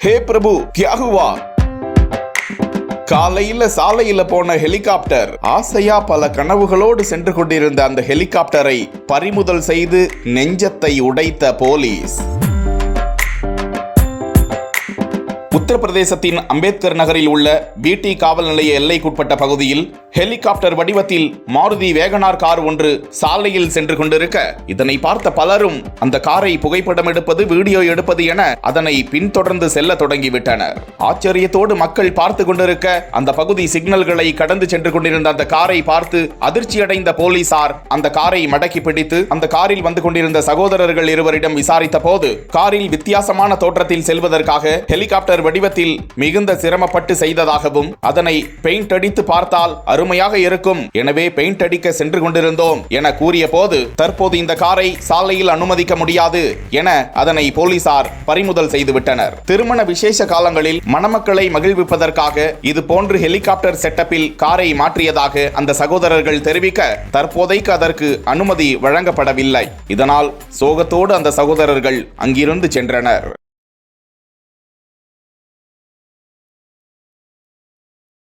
ஹே பிரபு கியா Hua? காலையில சாலையில போன ஹெலிகாப்டர் ஆசையா பல கனவுகளோடு சென்று கொண்டிருந்த அந்த ஹெலிகாப்டரை பறிமுதல் செய்து நெஞ்சத்தை உடைத்த போலீஸ். உத்தரப்பிரதேசத்தின் அம்பேத்கர் நகரில் உள்ள பிடி காவல் நிலைய எல்லைக்குட்பட்ட பகுதியில் ஹெலிகாப்டர் வடிவத்தில் மாருதி வேகனார் கார் ஒன்று சாலையில் சென்று கொண்டிருக்க, இதனை பார்த்த பலரும் அந்த காரை புகைப்படம் எடுப்பது, வீடியோ எடுப்பது என அதனை பின்தொடர்ந்து செல்ல தொடங்கிவிட்டனர். ஆச்சரியத்தோடு மக்கள் பார்த்து கொண்டிருக்க, அந்த பகுதி சிக்னல்களை கடந்து சென்று கொண்டிருந்த அந்த காரை பார்த்து அதிர்ச்சியடைந்த போலீசார் அந்த காரை மடக்கி பிடித்து அந்த காரில் வந்து கொண்டிருந்த சகோதரர்கள் இருவரிடம் விசாரித்த போது, காரில் வித்தியாசமான தோற்றத்தில் செல்வதற்காக ஹெலிகாப்டர் வடிவத்தில் மிகுந்த சிரமப்பட்டு செய்ததாகவும், அதனை பெயிண்ட் அடித்து பார்த்தால் அருமையாக இருக்கும், எனவே பெயிண்ட் அடிக்க சென்று கொண்டிருந்தோம் என கூறிய போது, தற்போது இந்த காரை சாலையில் அனுமதிக்க முடியாது என அதனை போலீசார் பறிமுதல் செய்துவிட்டனர். திருமண விசேஷ காலங்களில் மணமக்களை மகிழ்விப்பதற்காக இது போன்று ஹெலிகாப்டர் செட்டப்பில் காரை மாற்றியதாக அந்த சகோதரர்கள் தெரிவிக்க, தற்போதைக்கு அதற்கு அனுமதி வழங்கப்படவில்லை. இதனால் சோகத்தோடு அந்த சகோதரர்கள் அங்கிருந்து சென்றனர்.